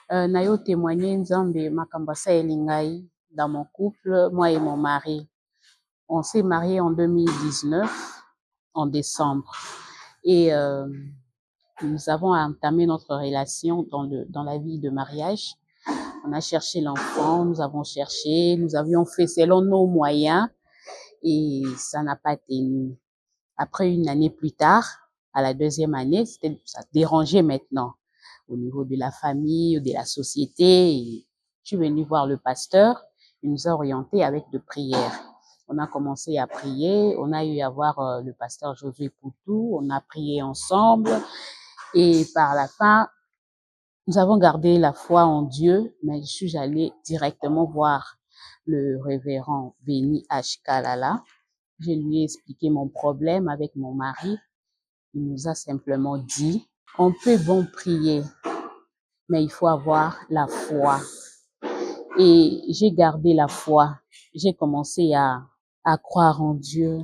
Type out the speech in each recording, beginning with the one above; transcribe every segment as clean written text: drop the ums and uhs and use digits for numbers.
Nayo témoigner Nzambe makambo asaleli ngai dans mon couple, moi et mon mari. On s'est mariés en 2019, en décembre. Et nous avons entamé notre relation dans la vie de mariage. On a cherché l'enfant, nous avons cherché, nous avions fait selon nos moyens et ça n'a pas tenu. Après une année plus tard, à la deuxième année, ça dérangeait maintenant au niveau de la famille, de la société. Et je suis venue voir le pasteur, il nous a orientés avec de prières. On a commencé à prier, on a eu à voir le pasteur Josué Poutou, on a prié ensemble et par la fin, nous avons gardé la foi en Dieu, mais je suis allée directement voir le révérend Béni H. Kalala. Je lui ai expliqué mon problème avec mon mari. Il nous a simplement dit, on peut bon prier, mais il faut avoir la foi. Et j'ai gardé la foi. J'ai commencé à croire en Dieu,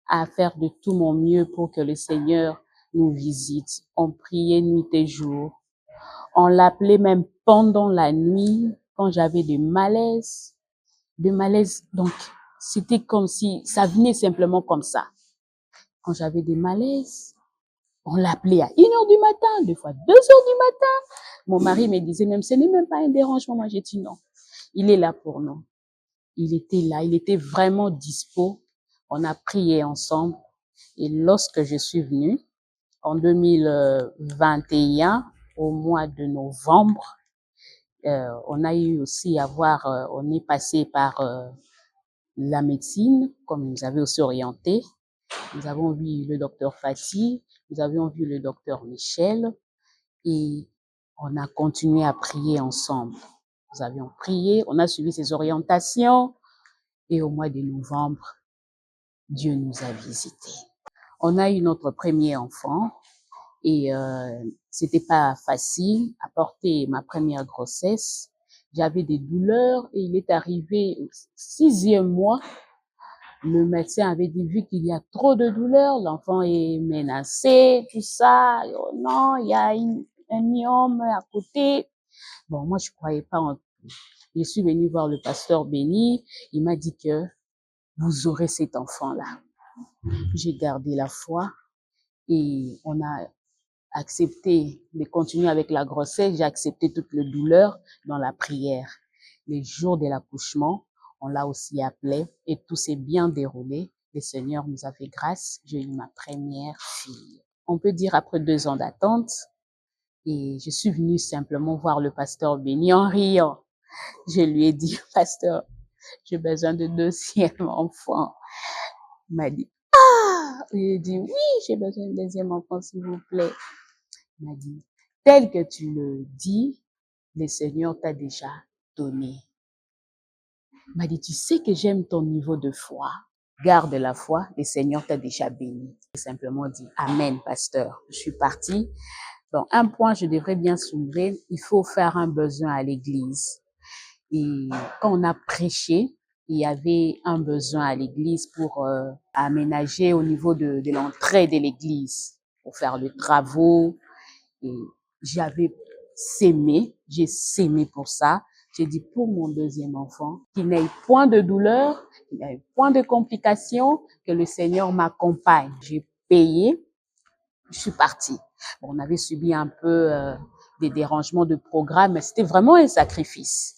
à faire de tout mon mieux pour que le Seigneur nous visite. On priait nuit et jour. On l'appelait même pendant la nuit, quand j'avais des malaises. Donc, c'était comme si ça venait simplement comme ça. Quand j'avais des malaises, on l'appelait à 1h du matin, des fois 2h du matin. Mon mari me disait même, ce n'est même pas un dérangement. Moi, j'ai dit non. Il est là pour nous. Il était là, il était vraiment dispo. On a prié ensemble. Et lorsque je suis venue, en 2021, au mois de novembre, on a eu aussi on est passé par la médecine, comme nous avait aussi orienté. Nous avons vu le docteur Fatih, nous avions vu le docteur Michel et on a continué à prier ensemble. Nous avions prié, on a suivi ses orientations et au mois de novembre, Dieu nous a visités. On a eu notre premier enfant et c'était pas facile à porter ma première grossesse. J'avais des douleurs et il est arrivé au 6e mois. Le médecin avait dit, vu qu'il y a trop de douleurs, l'enfant est menacé, tout ça. Oh non, il y a un myome à côté. Bon, moi, je croyais pas en tout. Je suis venue voir le pasteur Béni. Il m'a dit que vous aurez cet enfant-là. J'ai gardé la foi et on a accepté de continuer avec la grossesse. J'ai accepté toutes les douleurs dans la prière. Les jours de l'accouchement, on l'a aussi appelé et tout s'est bien déroulé. Le Seigneur nous a fait grâce. J'ai eu ma première fille. On peut dire après 2 ans d'attente et je suis venue simplement voir le pasteur Béni en riant. Je lui ai dit, pasteur, j'ai besoin de 2e enfant. Il m'a dit, ah! J'ai dit, oui, j'ai besoin de 2e enfant, s'il vous plaît. Il m'a dit, tel que tu le dis, le Seigneur t'a déjà donné. Il m'a dit, tu sais que j'aime ton niveau de foi. Garde la foi, le Seigneur t'a déjà béni. J'ai simplement dit, amen, pasteur. Je suis partie. Donc, un point, je devrais bien soulever, il faut faire un besoin à l'église. Et quand on a prêché, il y avait un besoin à l'église pour aménager au niveau de l'entrée de l'église, pour faire les travaux. Et j'ai sémé pour ça. J'ai dit pour mon 2e enfant, qu'il n'ait point de douleur, qu'il n'ait point de complications, que le Seigneur m'accompagne. J'ai payé, je suis partie. Bon, on avait subi un peu des dérangements de programme, mais c'était vraiment un sacrifice.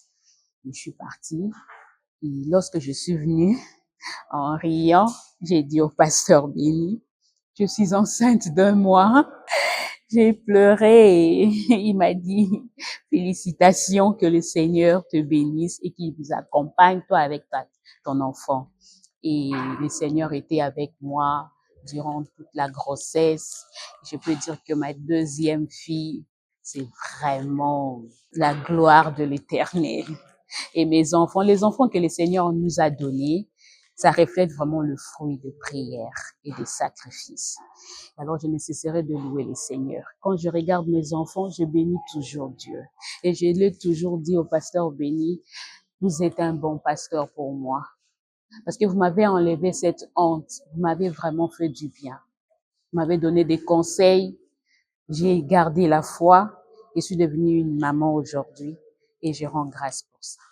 Et je suis partie. Et lorsque je suis venue, en riant, j'ai dit au pasteur Béni, je suis enceinte d'1 mois. J'ai pleuré et il m'a dit, félicitations, que le Seigneur te bénisse et qu'il vous accompagne, toi, avec ton enfant. Et le Seigneur était avec moi durant toute la grossesse. Je peux dire que ma 2e fille, c'est vraiment la gloire de l'Éternel. Et mes enfants, les enfants que le Seigneur nous a donnés, ça reflète vraiment le fruit de prière et de sacrifice. Alors, je ne cesserai de louer le Seigneur. Quand je regarde mes enfants, je bénis toujours Dieu. Et je l'ai toujours dit au pasteur Béni, vous êtes un bon pasteur pour moi. Parce que vous m'avez enlevé cette honte. Vous m'avez vraiment fait du bien. Vous m'avez donné des conseils. J'ai gardé la foi. Je suis devenue une maman aujourd'hui et je rends grâce pour ça.